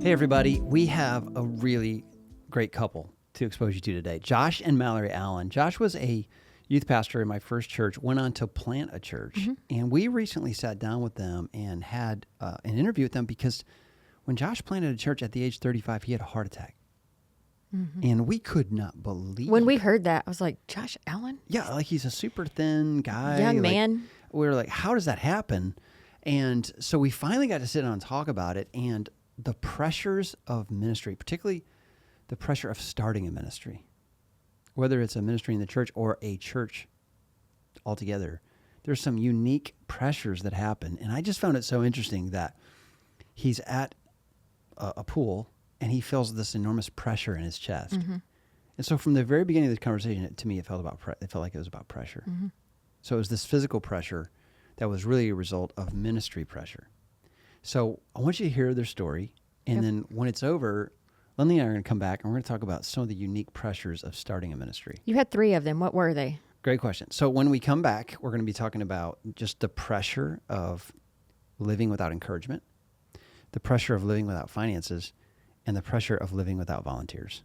Hey, everybody. We have a really great couple to expose you to today. Josh and Mallory Allen. Josh was a youth pastor in my first church, went on to plant a church. And we recently sat down with them and had an interview with them because when Josh planted a church at the age 35, he had a heart attack. And we could not believe When we heard that, I was like, Josh Allen? Yeah, like he's a super thin guy. Young man. We were like, how does that happen? And so we finally got to sit down and talk about it. And the pressures of ministry, particularly the pressure of starting a ministry, whether it's a ministry in the church or a church altogether, there's some unique pressures that happen. And I just found it so interesting that he's at a pool and he feels this enormous pressure in his chest. And so from the very beginning of this conversation, to me, it felt like it was about pressure. So it was this physical pressure that was really a result of ministry pressure. So I want you to hear their story, and then when it's over, Lindley and I are going to come back, and we're going to talk about some of the unique pressures of starting a ministry. You had 3 of them. What were they? Great question. So when we come back, we're going to be talking about just the pressure of living without encouragement, the pressure of living without finances, and the pressure of living without volunteers.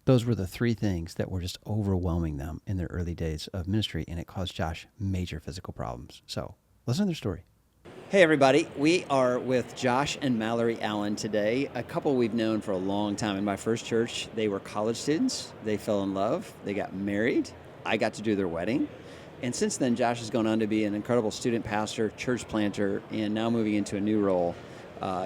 Those were the 3 things that were just overwhelming them in their early days of ministry, and it caused Josh major physical problems. So listen to their story. Hey, everybody. We are with Josh and Mallory Allen today, a couple we've known for a long time. In my first church, they were college students. They fell in love. They got married. I got to do their wedding. And since then, Josh has gone on to be an incredible student pastor, church planter, and now moving into a new role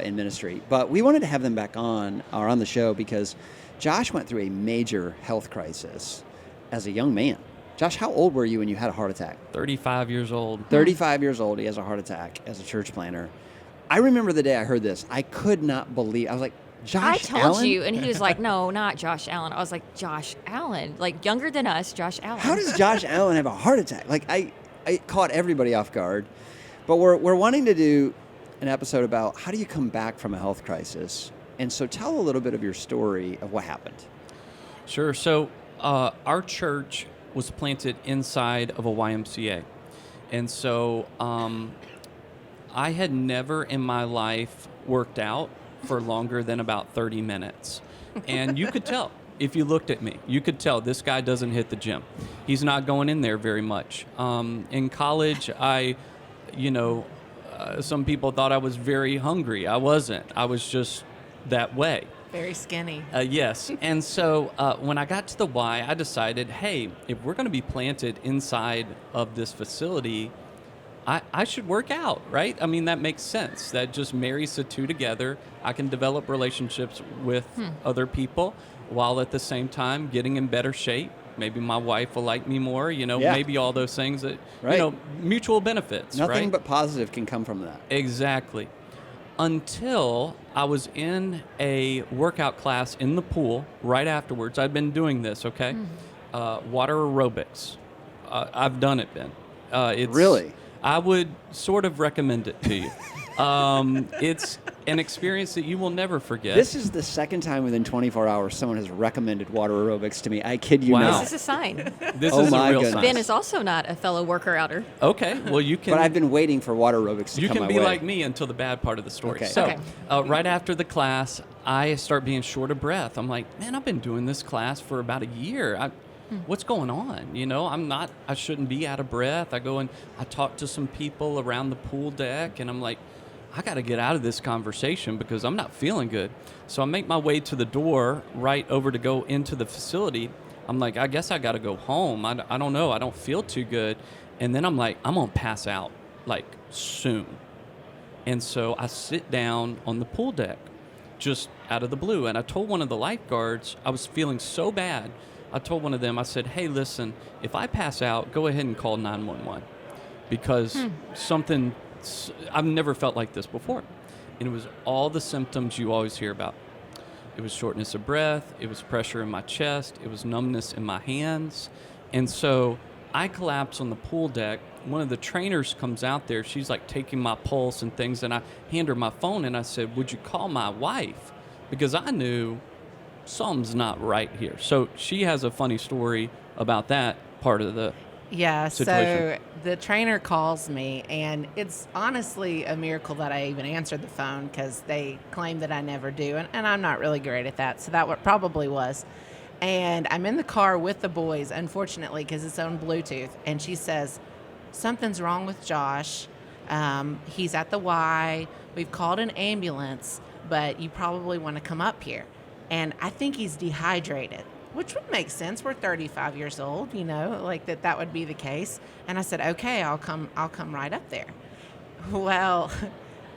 in ministry. But we wanted to have them back on the show because Josh went through a major health crisis as a young man. Josh, how old were you when you had a heart attack? 35 years old. 35 years old, he has a heart attack as a church planter. I remember the day I heard this. I could not believe. I was like, Josh Allen? I told you, and he was like, no, not Josh Allen. I was like, Josh Allen, like younger than us, Josh Allen. How does Josh Allen have a heart attack? Like, I caught everybody off guard. But we're wanting to do an episode about how do you come back from a health crisis. And so tell a little bit of your story of what happened. Sure. So our church was planted inside of a YMCA. And so I had never in my life worked out for longer than about 30 minutes. And you could tell. If you looked at me, you could tell this guy doesn't hit the gym. He's not going in there very much. In college, some people thought I was very hungry. I wasn't. I was just that way. Very skinny. Yes. And so when I got to the Y, I decided, hey, if we're going to be planted inside of this facility, I should work out, right? I mean, that makes sense. That just marries the 2 together. I can develop relationships with other people while at the same time getting in better shape. Maybe my wife will like me more, maybe all those things that, mutual benefits, Nothing right? but positive can come from that. Exactly. Until I was in a workout class in the pool right afterwards. I'd been doing this, okay? Water aerobics. I've done it, Ben. Really? I would sort of recommend it to you. It's an experience that you will never forget. This is the second time within 24 hours someone has recommended water aerobics to me. I kid you Wow. not. This is a sign. This Oh is my a real goodness. sign. Ben is also not a fellow worker-outer. Okay, well, you can... But I've been waiting for water aerobics to You come can my be way. like me until the bad part of the story. Okay. So, Okay. right after the class, I start being short of breath. I'm like, man, I've been doing this class for about a year. What's going on? I shouldn't be out of breath. I go and I talk to some people around the pool deck, and I'm like, I got to get out of this conversation because I'm not feeling good. So I make my way to the door right over to go into the facility. I'm like, I guess I got to go home. I don't know. I don't feel too good. And then I'm like, I'm going to pass out like soon. And so I sit down on the pool deck just out of the blue. And I told one of the lifeguards, I was feeling so bad. I told one of them, I said, hey, listen, if I pass out, go ahead and call 911 because I've never felt like this before. And it was all the symptoms you always hear about. It was shortness of breath. It was pressure in my chest. It was numbness in my hands. And so I collapsed on the pool deck. One of the trainers comes out there. She's like taking my pulse and things. And I hand her my phone and I said, would you call my wife? Because I knew something's not right here. So she has a funny story about that part of the Yeah, situation? so the trainer calls me, and it's honestly a miracle that I even answered the phone because they claim that I never do, and I'm not really great at that, so that probably was. And I'm in the car with the boys, unfortunately, because it's on Bluetooth, and she says, something's wrong with Josh. He's at the Y. We've called an ambulance, but you probably want to come up here. And I think he's dehydrated, which would make sense. We're 35 years old, like that would be the case. And I said, okay, I'll come right up there. Well,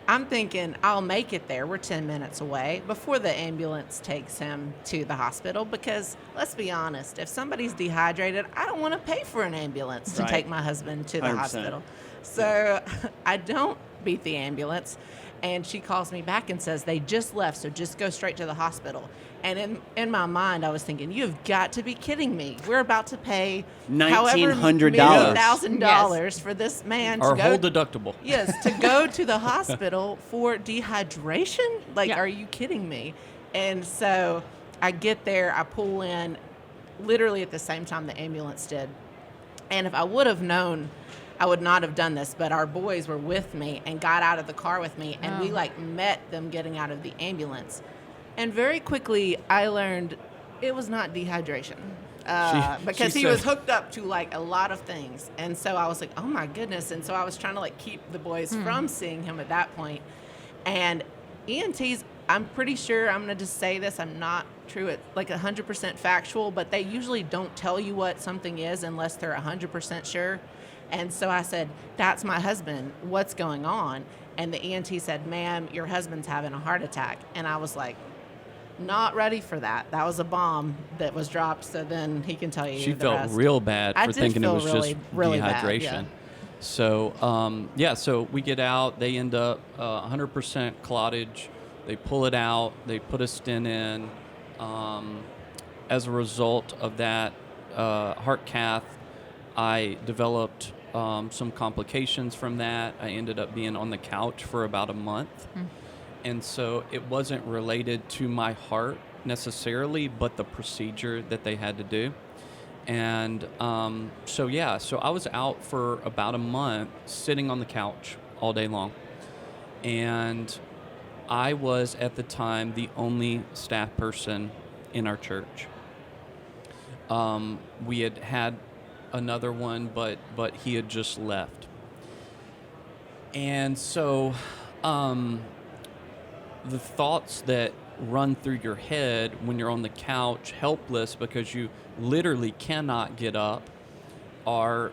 I'm thinking I'll make it there. We're 10 minutes away before the ambulance takes him to the hospital because let's be honest, if somebody's dehydrated, I don't want to pay for an ambulance to Right. take my husband to the 100%. hospital. So I don't beat the ambulance. And she calls me back and says, they just left, so just go straight to the hospital. And in my mind, I was thinking, you've got to be kidding me. We're about to pay $1,900. $1,000 for this man Our to whole go. deductible. Yes, to go to the hospital for dehydration? Like, Yeah. are you kidding me? And so I get there, I pull in literally at the same time the ambulance did. And if I would have known, I would not have done this, but our boys were with me and got out of the car with me, and we met them getting out of the ambulance. And very quickly, I learned it was not dehydration because she he was said- hooked up to like a lot of things. And so I was like, oh my goodness. And so I was trying to like keep the boys from seeing him at that point. And EMTs, I'm pretty sure, I'm going to just say this, I'm not true at like 100% factual, but they usually don't tell you what something is unless they're 100% sure. And so I said, that's my husband. What's going on? And the EMT said, ma'am, your husband's having a heart attack. And I was like, not ready for that. That was a bomb that was dropped. So then he can tell you She the felt rest. real bad I for did thinking it feel was really, just really bad, dehydration. yeah. So, so we get out. They end up 100% clottage. They pull it out. They put a stent in. As a result of that heart cath, I developed some complications from that. I ended up being on the couch for about a month. And so it wasn't related to my heart necessarily, but the procedure that they had to do. And so I was out for about a month sitting on the couch all day long. And I was at the time the only staff person in our church. We had another one, but he had just left. And so the thoughts that run through your head when you're on the couch helpless because you literally cannot get up are,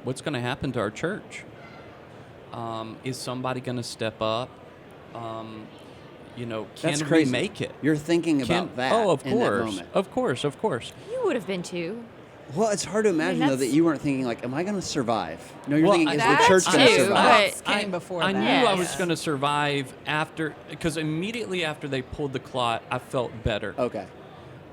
what's going to happen to our church? Is somebody going to step up? That's Can we crazy. make it? You're thinking about that. Oh, of in that course. moment. Of course. You would have been too. Well, it's hard to imagine though that that's- you weren't thinking like, "Am I going to survive?" No, you're Well, thinking, "Is the That's church going to true, survive?" but- Came before I that. knew I was Yes. going to survive because immediately after they pulled the clot, I felt better. Okay.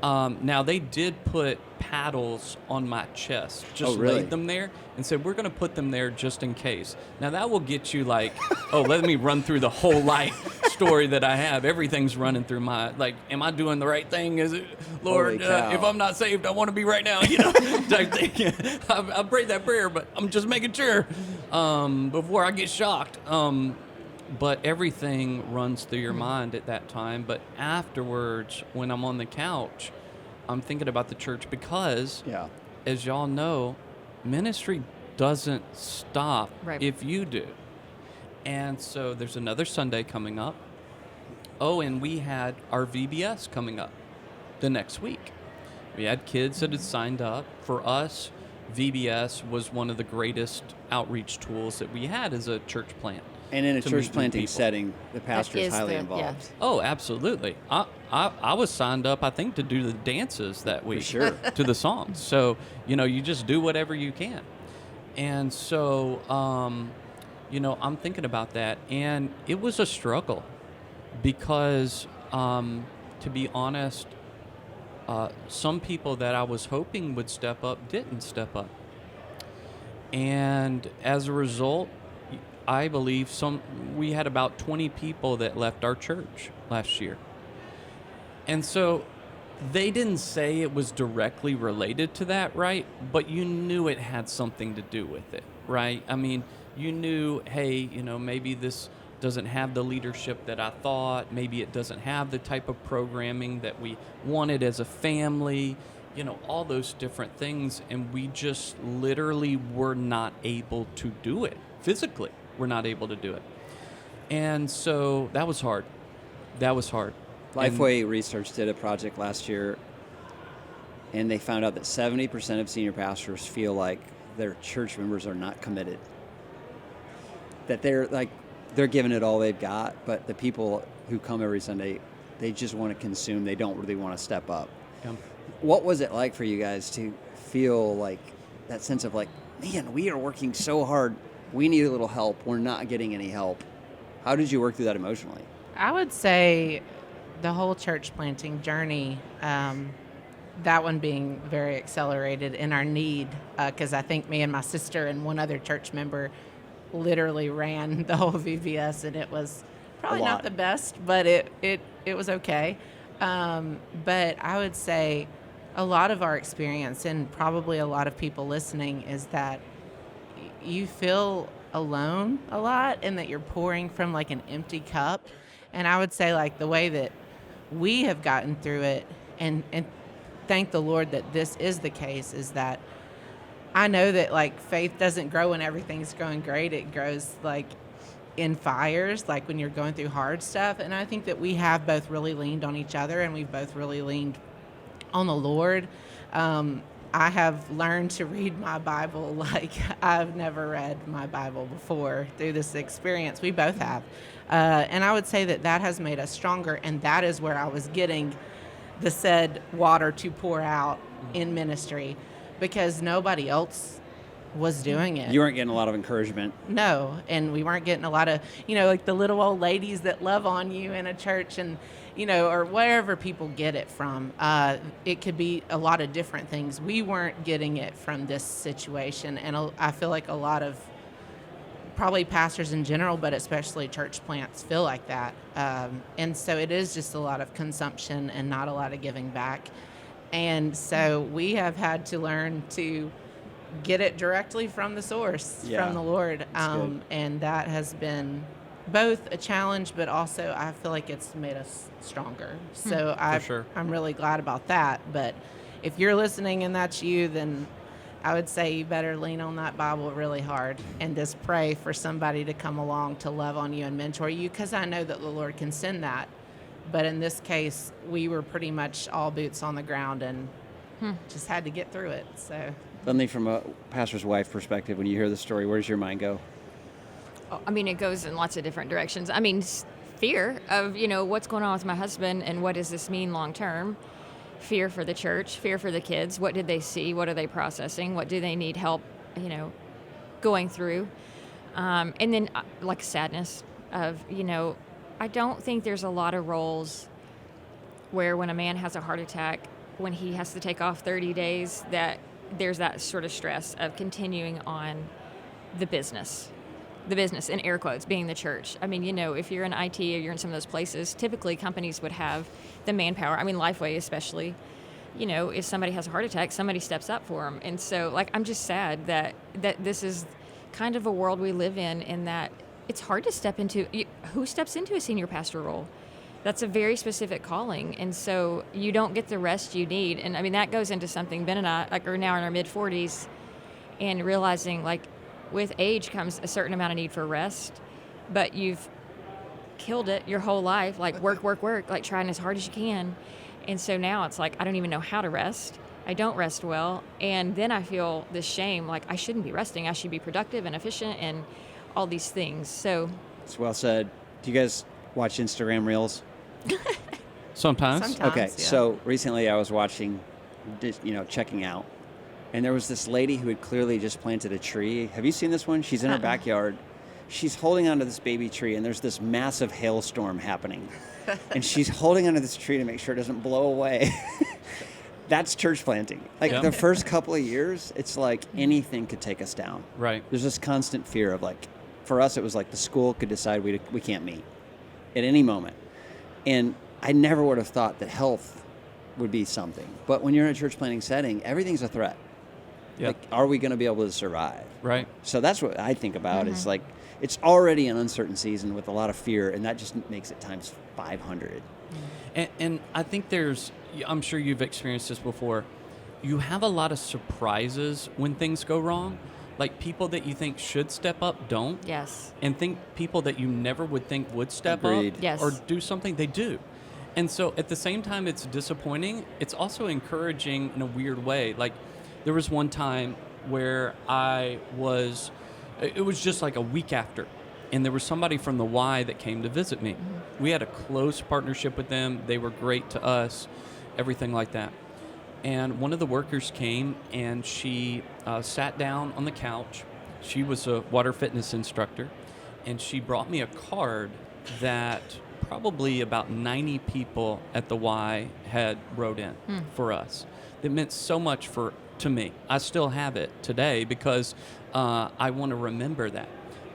Now, they did put paddles on my chest, just really? laid them there, and said, we're going to put them there just in case. Now, that will get you like, oh, let me run through the whole life story that I have. Everything's running through my, like, am I doing the right thing? Is it, Lord, Holy cow. if I'm not saved, I want to be right now, type thing. I prayed that prayer, but I'm just making sure before I get shocked. But everything runs through your mind at that time. But afterwards, when I'm on the couch, I'm thinking about the church because, Yeah. as y'all know, ministry doesn't stop Right. if you do. And so there's another Sunday coming up. Oh, and we had our VBS coming up the next week. We had kids that had signed up. For us, VBS was one of the greatest outreach tools that we had as a church plant. And in a to meet church new planting people. setting, the pastor is is highly the- involved. yeah. Oh, absolutely. I was signed up, I think, to do the dances that week. sure. To the songs. So, you just do whatever you can. And so, I'm thinking about that. And it was a struggle because, to be honest, some people that I was hoping would step up didn't step up. And as a result, I believe we had about 20 people that left our church last year. And so They didn't say it was directly related to that, right? But you knew it had something to do with it, right? I mean, you knew, hey, maybe this doesn't have the leadership that I thought. Maybe it doesn't have the type of programming that we wanted as a family, all those different things. And we just literally were not able to do it. Physically, we're not able to do it. And so that was hard. That was hard. Lifeway Research did a project last year, and they found out that 70% of senior pastors feel like their church members are not committed. That they're giving it all they've got, but the people who come every Sunday, they just want to consume. They don't really want to step up. Yeah. What was it like for you guys to feel like that sense of like, man, we are working so hard. We need a little help. We're not getting any help. How did you work through that emotionally? I would say the whole church planting journey, that one being very accelerated in our need, because I think me and my sister and one other church member literally ran the whole VBS, and it was probably not the best, but it was okay. But I would say a lot of our experience, and probably a lot of people listening, is that you feel alone a lot and that you're pouring from like an empty cup. And I would say like the way that we have gotten through it, and thank the Lord that this is the case, is that I know that like faith doesn't grow when everything's going great. It grows like in fires, like when you're going through hard stuff. And I think that we have both really leaned on each other, and we've both really leaned on the Lord. I have learned to read my Bible like I've never read my Bible before through this experience. We both have. And I would say that has made us stronger, and that is where I was getting the said water to pour out in ministry, because nobody else was doing it. You weren't getting a lot of encouragement. No, and we weren't getting a lot of, like the little old ladies that love on you in a church, and, or wherever people get it from. It could be a lot of different things. We weren't getting it from this situation, and I feel like a lot of probably pastors in general, but especially church plants, feel like that. And so it is just a lot of consumption and not a lot of giving back. And so we have had to learn to get it directly from the source, from the Lord. And that has been both a challenge, but also I feel like it's made us stronger. So I'm really glad about that. But if you're listening and that's you, then I would say you better lean on that Bible really hard and just pray for somebody to come along to love on you and mentor you, because I know that the Lord can send that. But in this case, we were pretty much all boots on the ground and just had to get through it. So, Suddenly, from a pastor's wife perspective, when you hear the story, where does your mind go? I mean, it goes in lots of different directions. I mean, fear of, what's going on with my husband and what does this mean long term? Fear for the church, fear for the kids. What did they see? What are they processing? What do they need help, going through? And then like sadness of, I don't think there's a lot of roles where when a man has a heart attack, when he has to take off 30 days, that there's that sort of stress of continuing on the business in air quotes being the church. I mean, if you're in IT or you're in some of those places, typically companies would have the manpower. I mean, Lifeway especially, if somebody has a heart attack, somebody steps up for them. And so I'm just sad that this is kind of a world we live in that it's hard to step into. Who steps into a senior pastor role? That's a very specific calling. And so you don't get the rest you need. And I mean, that goes into something Ben and I are now in our mid 40s and realizing with age comes a certain amount of need for rest, but you've killed it your whole life, work, trying as hard as you can. And so now it's I don't even know how to rest. I don't rest well. And then I feel this shame, I shouldn't be resting. I should be productive and efficient and all these things. So It's well said. Do you guys watch Instagram Reels? Sometimes. Okay, yeah. so recently I was watching, checking out, and there was this lady who had clearly just planted a tree. Have you seen this one? She's in her backyard. She's holding onto this baby tree, and there's this massive hailstorm happening. And she's holding onto this tree to make sure it doesn't blow away. That's church planting. The first couple of years, it's like anything could take us down. Right. There's this constant fear of for us, it was the school could decide we can't meet at any moment. And I never would have thought that health would be something. But when you're in a church planting setting, everything's a threat. Yeah. Like, are we going to be able to survive? Right. So that's what I think about. It's like, it's already an uncertain season with a lot of fear, and that just makes it times 500. And I think I'm sure you've experienced this before. You have a lot of surprises when things go wrong. Like people that you think should step up don't. Yes. And think people that you never would think would step Agreed. up Yes. or do something, they do. And so at the same time it's disappointing, it's also encouraging in a weird way. Like there was one time where it was just like a week after, and there was somebody from the Y that came to visit me. We had a close partnership with them. They were great to us, everything like that. And one of the workers came, and she sat down on the couch. She was a water fitness instructor, and she brought me a card that probably about 90 people at the Y had wrote in for us. That meant so much to me. I still have it today because I want to remember that.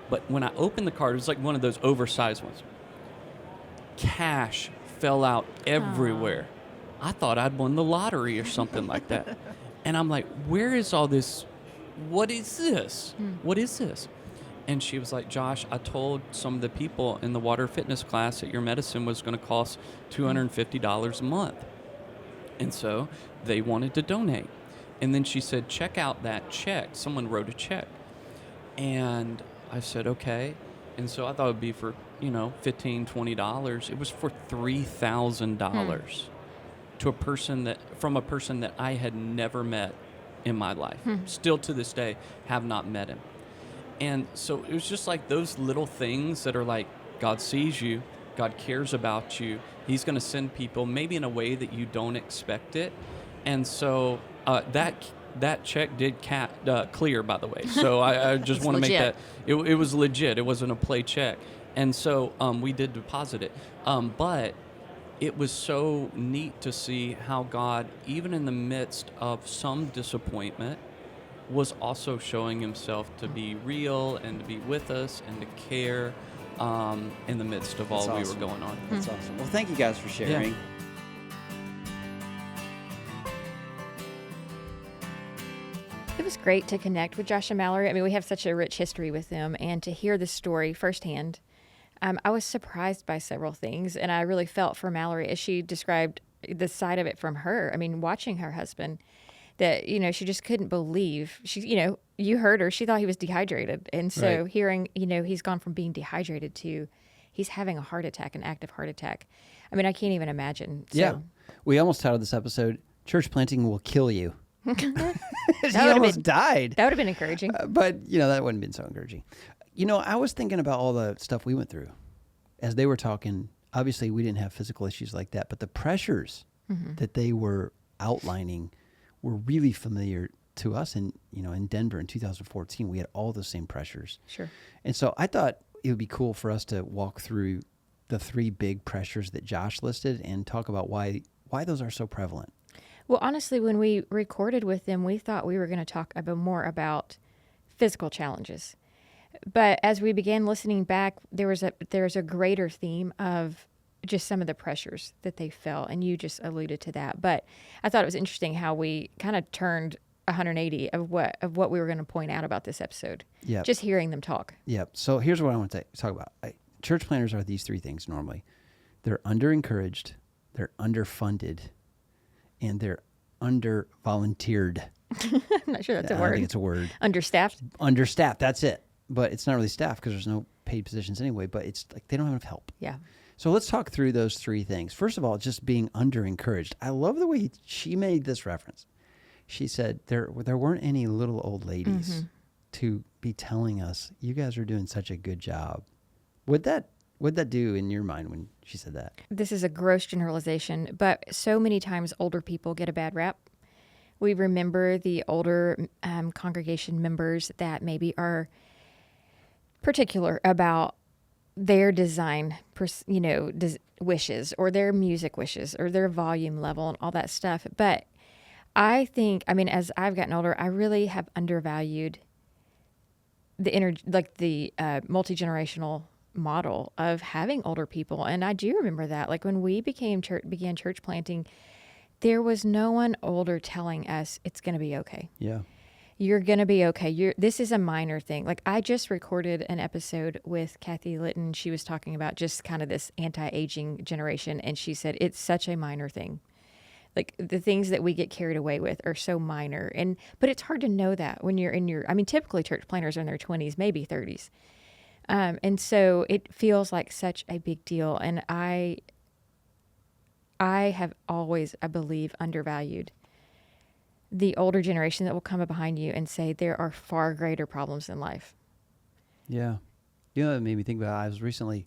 But when I opened the card, it was like one of those oversized ones. Cash fell out everywhere. I thought I'd won the lottery or something like that. And I'm like, where is all this? What is this? What is this? And she was like, Josh, I told some of the people in the water fitness class that your medicine was going to cost $250 a month. And so they wanted to donate. And then she said, check out that check. Someone wrote a check. And I said, okay. And so I thought it would be for, $15, $20. It was for $3,000 to from a person that I had never met in my life. Still to this day, have not met him. And so it was just like those little things that are like, God sees you, God cares about you. He's going to send people maybe in a way that you don't expect it. And so that check did clear, by the way. So I just want to make that. It was legit. It wasn't a play check. And so we did deposit it. But it was so neat to see how God, even in the midst of some disappointment, was also showing himself to be real and to be with us and to care in the midst of all we were going on. That's awesome. Well, thank you guys for sharing. Yeah. It was great to connect with Josh and Mallory. I mean, we have such a rich history with them, and to hear the story firsthand, I was surprised by several things, and I really felt for Mallory as she described the side of it from her. I mean, watching her husband, that, she just couldn't believe. She, you heard her, she thought he was dehydrated. And so hearing, he's gone from being dehydrated to he's having a heart attack, an active heart attack. I mean, I can't even imagine. So. Yeah. We almost titled this episode, Church Planting Will Kill You. He almost died. That would have been encouraging. But, that wouldn't have been so encouraging. I was thinking about all the stuff we went through. As they were talking, obviously we didn't have physical issues like that, but the pressures that they were outlining were really familiar to us. And, in Denver in 2014, we had all the same pressures. Sure. And so I thought it would be cool for us to walk through the three big pressures that Josh listed and talk about why those are so prevalent. Well, honestly, when we recorded with them, we thought we were going to talk more about physical challenges. But as we began listening back, there was a greater theme of just some of the pressures that they felt, and you just alluded to that. But I thought it was interesting how we kind of turned 180 of what we were going to point out about this episode. Yeah. Just hearing them talk. Yeah. So here's what I want to talk about. Church planners are these three things normally. They're under-encouraged, they're underfunded, and they're under-volunteered. I'm not sure that's a word. I think it's a word. Understaffed? Understaffed, that's it. But it's not really staff because there's no paid positions anyway, but it's like they don't have enough help. Yeah. So let's talk through those three things. First of all, just being under-encouraged. I love the way she made this reference. She said there weren't any little old ladies to be telling us, you guys are doing such a good job. What'd that do in your mind when she said that? This is a gross generalization, but so many times older people get a bad rap. We remember the older congregation members that maybe are particular about their design, wishes or their music wishes or their volume level and all that stuff. But I think, as I've gotten older, I really have undervalued the multi-generational model of having older people. And I do remember that, like when we began church planting, there was no one older telling us it's going to be okay. Yeah. You're going to be okay. This is a minor thing. Like, I just recorded an episode with Kathy Litton. She was talking about just kind of this anti-aging generation. And she said, it's such a minor thing. Like, the things that we get carried away with are so minor. But it's hard to know that when you're typically church planners are in their 20s, maybe 30s. And so it feels like such a big deal. And I have always, I believe, undervalued the older generation that will come up behind you and say there are far greater problems in life. Yeah. You know, it made me think about, I was recently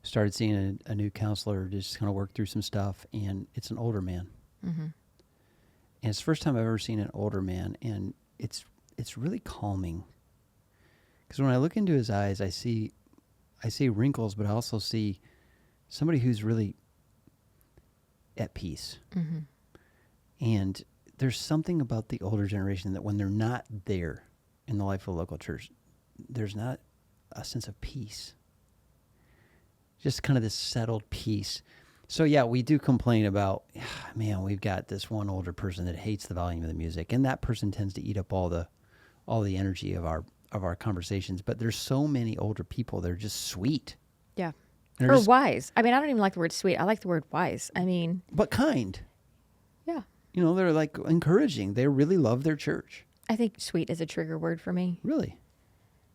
started seeing a new counselor just kind of work through some stuff, and it's an older man. Mm-hmm. And it's the first time I've ever seen an older man, and it's really calming. Because when I look into his eyes, I see wrinkles, but I also see somebody who's really at peace. Mm-hmm. And there's something about the older generation that when they're not there in the life of a local church, there's not a sense of peace. Just kind of this settled peace. So yeah, we do complain about, man, we've got this one older person that hates the volume of the music, and that person tends to eat up all the energy of our conversations. But there's so many older people that are just sweet. Yeah. They're Or just- wise. I mean, I don't even like the word sweet. I like the word wise. I mean, but kind. yeah. You know, they're like encouraging. They really love their church. I think sweet is a trigger word for me. Really?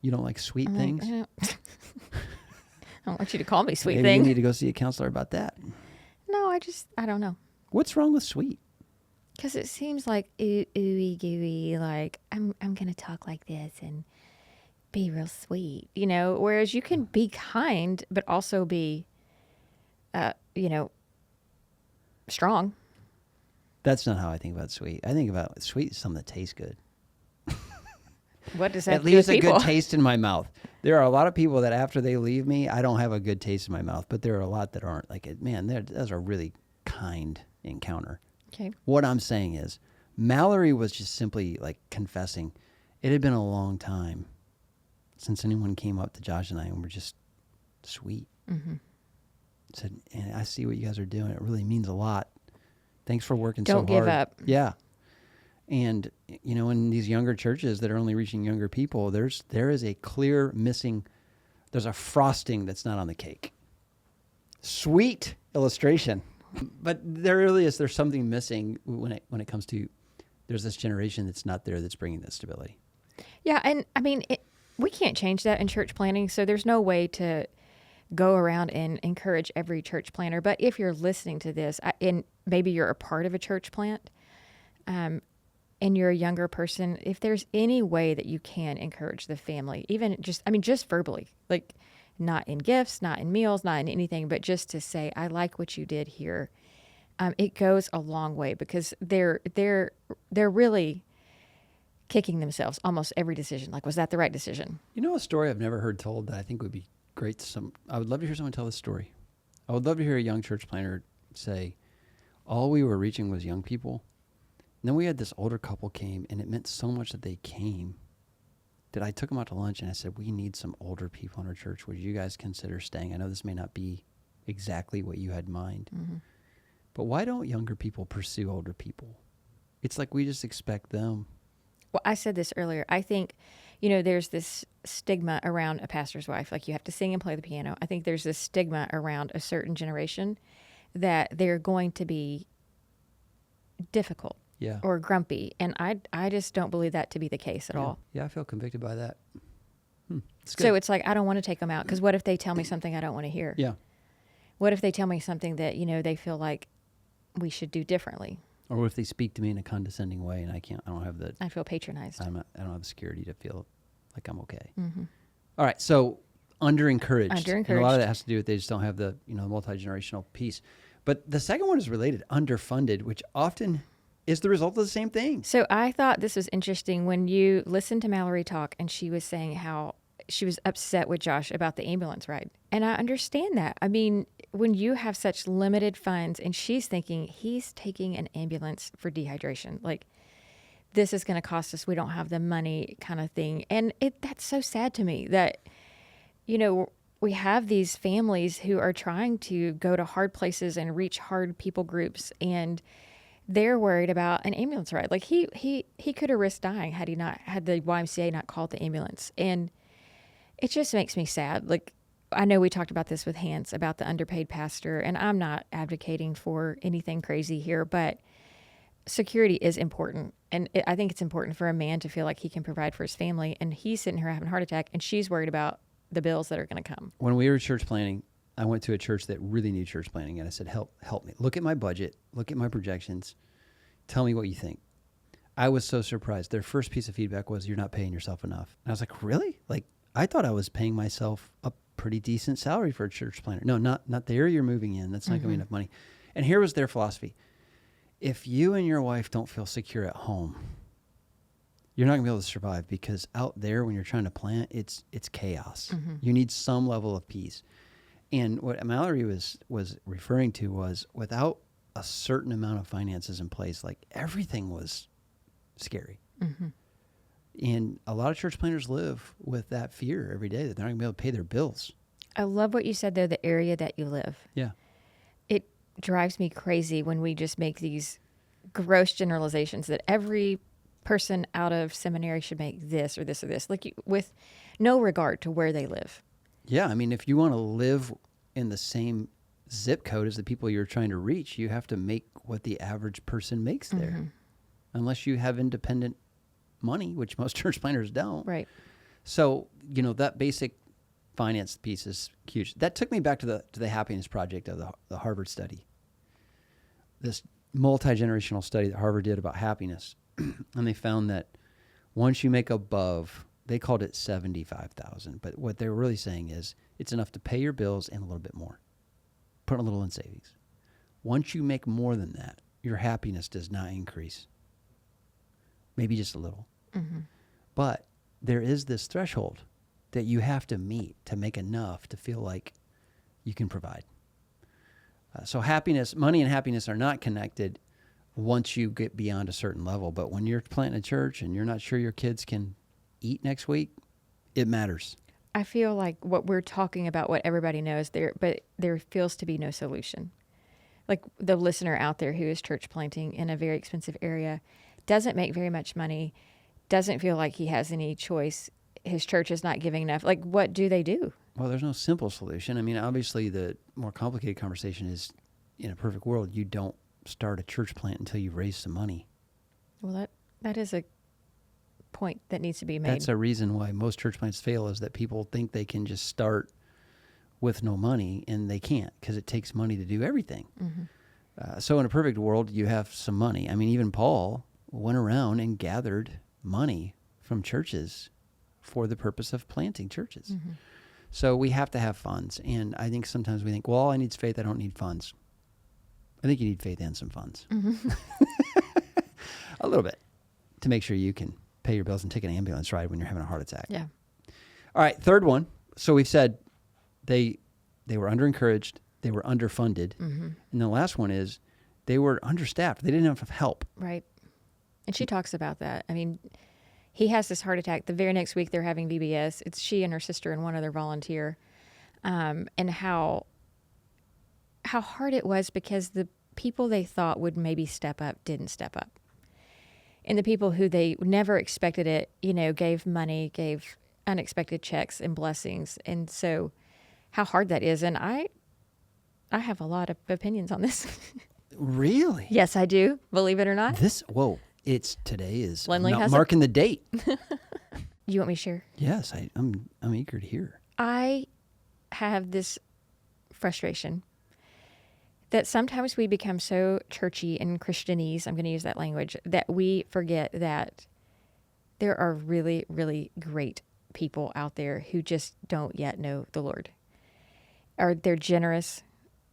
You don't like sweet I'm things? Like, I don't want you to call me sweet Maybe thing. you need to go see a counselor about that. No, I don't know. What's wrong with sweet? Because it seems like ooey gooey, like I'm going to talk like this and be real sweet, you know, whereas you can be kind, but also be, strong. That's not how I think about sweet. I think about sweet as something that tastes good. What does that It do with leaves a people? good taste in my mouth. There are a lot of people that after they leave me, I don't have a good taste in my mouth, but there are a lot that aren't. Like, man, that's a really kind encounter. Okay. What I'm saying is, Mallory was just simply like confessing it had been a long time since anyone came up to Josh and I and were just sweet. Mm-hmm. Said, and I see what you guys are doing. It really means a lot. Thanks for working so hard. Don't give up. Yeah. And, you know, in these younger churches that are only reaching younger people, there is a clear missing, there's a frosting that's not on the cake. Sweet illustration. But there's something missing when it comes to, there's this generation that's not there that's bringing that stability. Yeah, and I mean, we can't change that in church planning, so there's no way to go around and encourage every church planner. But if you're listening to this, and maybe you're a part of a church plant, and you're a younger person, if there's any way that you can encourage the family, even just verbally, like not in gifts, not in meals, not in anything, but just to say, I like what you did here. It goes a long way because they're really kicking themselves almost every decision. Like, was that the right decision? You know a story I've never heard told that I think would be great I would love to hear someone tell this story. I would love to hear a young church planner say, all we were reaching was young people. And then we had this older couple came, and it meant so much that they came that I took them out to lunch, and I said, we need some older people in our church. Would you guys consider staying? I know this may not be exactly what you had in mind, Mm-hmm. but why don't younger people pursue older people? It's like we just expect them. Well, I said this earlier. I think, there's this stigma around a pastor's wife. Like, you have to sing and play the piano. I think there's this stigma around a certain generation that they're going to be difficult. Yeah. Or grumpy. And I just don't believe that to be the case at all. Yeah, I feel convicted by that. It's good. So it's like, I don't want to take them out because what if they tell me something I don't want to hear? Yeah. What if they tell me something that, they feel like we should do differently? Or what if they speak to me in a condescending way and I don't have the, I feel patronized. I don't have the security to feel like I'm okay. Mm-hmm. All right. So under-encouraged. Under-encouraged. And a lot of that has to do with they just don't have the, multi-generational piece. But the second one is related, underfunded, which often is the result of the same thing. So I thought this was interesting when you listened to Mallory talk and she was saying how she was upset with Josh about the ambulance ride. And I understand that. I mean, when you have such limited funds and she's thinking he's taking an ambulance for dehydration, like this is going to cost us, we don't have the money kind of thing. And that's so sad to me that, we have these families who are trying to go to hard places and reach hard people groups, and they're worried about an ambulance ride. Like he could have risked dying had the YMCA not called the ambulance. And it just makes me sad. Like, I know we talked about this with Hans about the underpaid pastor, and I'm not advocating for anything crazy here, but security is important. And I think it's important for a man to feel like he can provide for his family. And he's sitting here having a heart attack, and she's worried about the bills that are going to come. When we were church planning, I went to a church that really knew church planning, and I said, help me. Look at my budget. Look at my projections. Tell me what you think. I was so surprised. Their first piece of feedback was, you're not paying yourself enough. And I was like, really? Like, I thought I was paying myself a pretty decent salary for a church planner. No, not the area you're moving in. That's not going to be enough money. And here was their philosophy. If you and your wife don't feel secure at home, you're not going to be able to survive, because out there when you're trying to plant, it's chaos. You need some level of peace. And what Mallory was referring to was, without a certain amount of finances in place, like, everything was scary. And a lot of church planners live with that fear every day that they're not going to be able to pay their bills. I love what you said there, the area that you live. Yeah. It drives me crazy when we just make these gross generalizations that every person out of seminary should make this or this or this, like, with no regard to where they live. Yeah, I mean, if you want to live in the same zip code as the people you're trying to reach, you have to make what the average person makes there. Unless you have independent money, which most church planners don't. Right. So, that basic finance piece is huge. That took me back to the happiness project of the Harvard study. This multi-generational study that Harvard did about happiness. And they found that once you make above, they called it 75,000, but what they were really saying is it's enough to pay your bills and a little bit more. Put a little in savings. Once you make more than that, your happiness does not increase. Maybe just a little. But there is this threshold that you have to meet to make enough to feel like you can provide. So happiness, money and happiness are not connected once you get beyond a certain level. But when you're planting a church and you're not sure your kids can eat next week, it matters. I feel like what we're talking about, what everybody knows there, but there feels to be no solution. Like, the listener out there who is church planting in a very expensive area, doesn't make very much money, doesn't feel like he has any choice. His church is not giving enough. Like, what do they do? Well, there's no simple solution. I mean, obviously the more complicated conversation is, in a perfect world, you don't start a church plant until you've raised some money. Well, that is a point that needs to be made. That's a reason why most church plants fail, is that people think they can just start with no money, and they can't, because it takes money to do everything. So in a perfect world, you have some money. I mean, even Paul went around and gathered money from churches for the purpose of planting churches. So we have to have funds. And I think sometimes we think, well, all I need is faith. I don't need funds. I think you need faith and some funds. A little bit, to make sure you can pay your bills and take an ambulance ride when you're having a heart attack. Yeah. All right, third one. So we've said they were under-encouraged, they were underfunded. And the last one is they were understaffed. They didn't have help. Right. And she talks about that. I mean, he has this heart attack. The very next week they're having VBS. It's she and her sister and one other volunteer. And how hard it was, because the people they thought would maybe step up didn't step up. And the people who they never expected it, gave money, gave unexpected checks and blessings. And so how hard that is. And I have a lot of opinions on this. Really? Yes, I do. Believe it or not. Today is Lindley has marking the date. You want me to share? Yes, I'm eager to hear. I have this frustration that sometimes we become so churchy and Christianese, I'm going to use that language, that we forget that there are really, really great people out there who just don't yet know the Lord. Or they're generous,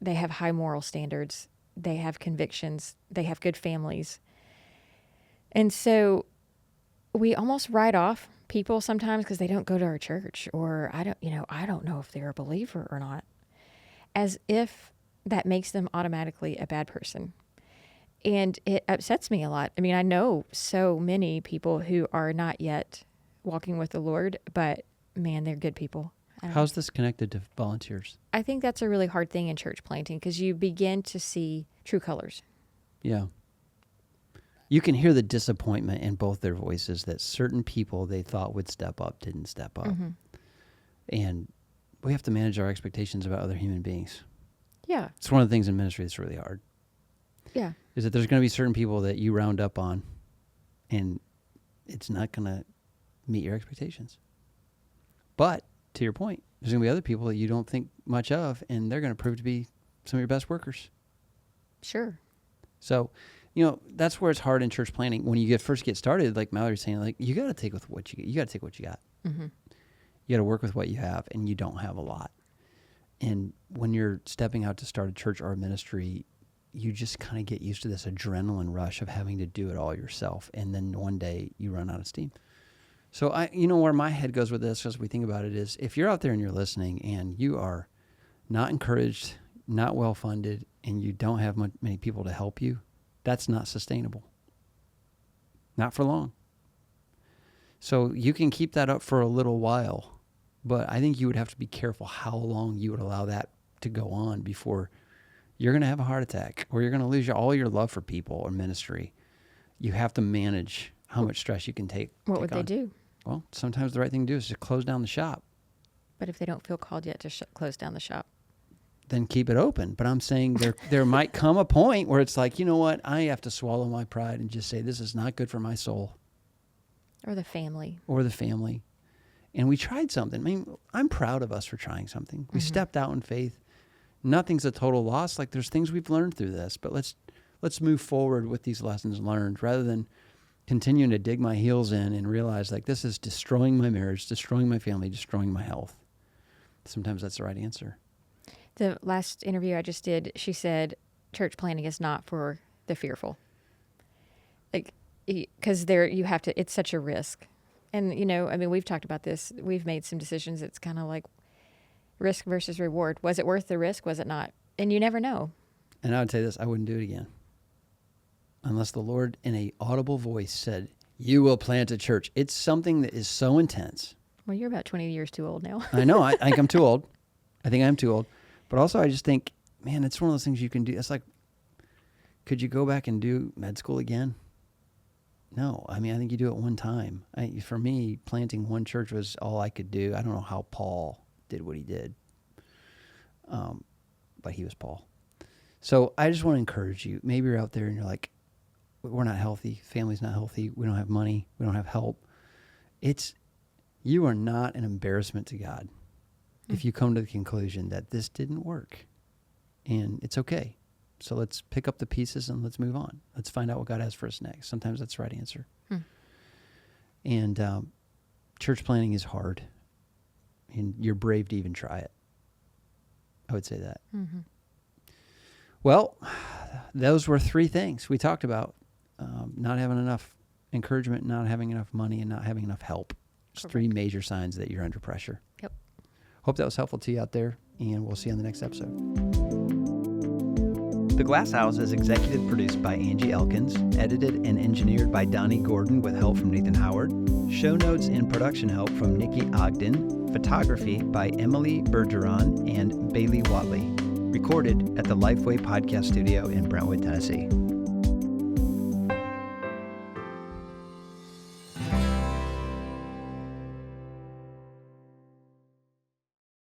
they have high moral standards, they have convictions, they have good families. And so we almost write off people sometimes because they don't go to our church, or I don't know if they're a believer or not, as if that makes them automatically a bad person. And it upsets me a lot. I mean, I know so many people who are not yet walking with the Lord, but man, they're good people. How's this connected to volunteers? I think that's a really hard thing in church planting, because you begin to see true colors. Yeah. You can hear the disappointment in both their voices that certain people they thought would step up didn't step up. Mm-hmm. And we have to manage our expectations about other human beings. Yeah. It's one of the things in ministry that's really hard. Yeah. Is that there's going to be certain people that you round up on and it's not going to meet your expectations. But to your point, there's going to be other people that you don't think much of, and they're going to prove to be some of your best workers. Sure. So, that's where it's hard in church planning. When you first get started, like Mallory's saying, like, you got to take with what you get. You got to take what you got. Mm-hmm. You got to work with what you have, and you don't have a lot. And when you're stepping out to start a church or a ministry, you just kind of get used to this adrenaline rush of having to do it all yourself. And then one day you run out of steam. So where my head goes with this as we think about it is, if you're out there and you're listening and you are not encouraged, not well-funded, and you don't have many people to help you, that's not sustainable. Not for long. So you can keep that up for a little while, but I think you would have to be careful how long you would allow that to go on before you're going to have a heart attack or you're going to lose all your love for people or ministry. You have to manage how much stress you can take. What would they do? Well, sometimes the right thing to do is just close down the shop. But if they don't feel called yet to close down the shop? Then keep it open. But I'm saying there might come a point where it's like, you know what? I have to swallow my pride and just say, this is not good for my soul. Or the family. And we tried something. I mean, I'm proud of us for trying something. We stepped out in faith. Nothing's a total loss. Like, there's things we've learned through this, but let's move forward with these lessons learned rather than continuing to dig my heels in and realize, like, this is destroying my marriage, destroying my family, destroying my health. Sometimes that's the right answer. The last interview I just did, she said church planning is not for the fearful. Like, because it's such a risk. And, we've talked about this. We've made some decisions. It's kind of like risk versus reward. Was it worth the risk? Was it not? And you never know. And I would say this, I wouldn't do it again. Unless the Lord in a audible voice said, you will plant a church. It's something that is so intense. Well, you're about 20 years too old now. I know. I think I'm too old. I think I'm too old. But also I just think, man, it's one of those things you can do. It's like, could you go back and do med school again? No. I mean, I think you do it one time. For me, planting one church was all I could do. I don't know how Paul did what he did. But he was Paul. So I just want to encourage you. Maybe you're out there and you're like, we're not healthy. Family's not healthy. We don't have money. We don't have help. You are not an embarrassment to God if you come to the conclusion that this didn't work. And it's okay. So let's pick up the pieces and let's move on. Let's find out what God has for us next. Sometimes that's the right answer. And church planning is hard. And you're brave to even try it. I would say that. Mm-hmm. Well, those were three things we talked about. Not having enough encouragement, not having enough money, and not having enough help. Just three major signs that you're under pressure. Yep. Hope that was helpful to you out there, and we'll see you on the next episode. The Glass House is executive produced by Angie Elkins, edited and engineered by Donnie Gordon with help from Nathan Howard, show notes and production help from Nikki Ogden, photography by Emily Bergeron and Bailey Watley, recorded at the Lifeway Podcast Studio in Brentwood, Tennessee.